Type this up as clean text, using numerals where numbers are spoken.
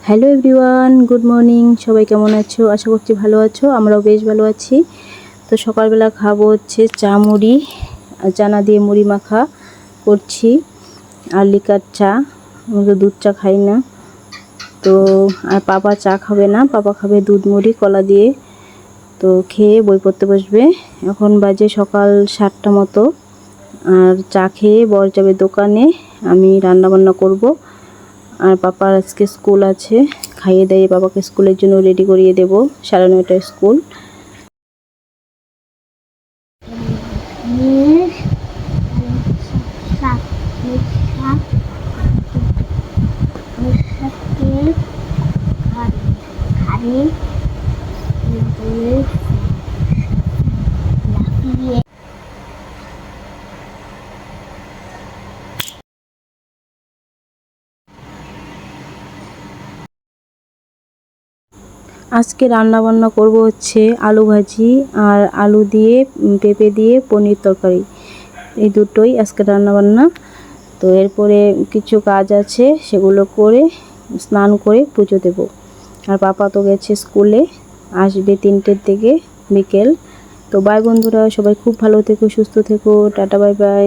Hello everyone, good morning. সবাই কেমন আছো? আশা করছি ভালো আছো। আমরাও বেশ ভালো আছি। তো সকালবেলা খাবো হচ্ছে চা মুড়ি, চানা দিয়ে মুড়ি মাখা করছি আর লিকার চা। আমি তো দুধ চা খাই না। তো আর পাপা চা খাবে না, পাপা খাবে দুধ মুড়ি কলা দিয়ে। তো খেয়ে বই পড়তে বসবে। এখন বাজে সকাল 7টা মতো। আর চা খেয়ে বর যাবে দোকানে, আমি রান্না বান্না করব। আর পাপার আজকে স্কুল আছে, খাইয়ে দিয়ে বাবাকে স্কুলের জন্য রেডি করিয়ে দেব। 9:30টায় স্কুল। আজকে রান্না বান্না করব হচ্ছে আলু ভাজি আর আলু দিয়ে পেঁপে দিয়ে পনির তরকারি। এই দুটোই আজকে রান্না বান্না। তো এরপরে কিছু কাজ আছে, সেগুলো করে স্নান করে পুজো দেব। আর পাপা তো গেছে স্কুলে, আসবে 3টের দিকে বিকেল। তো বাই বন্ধুরা, সবাই খুব ভালো থেকো, সুস্থ থেকো, টাটা বাই বাই।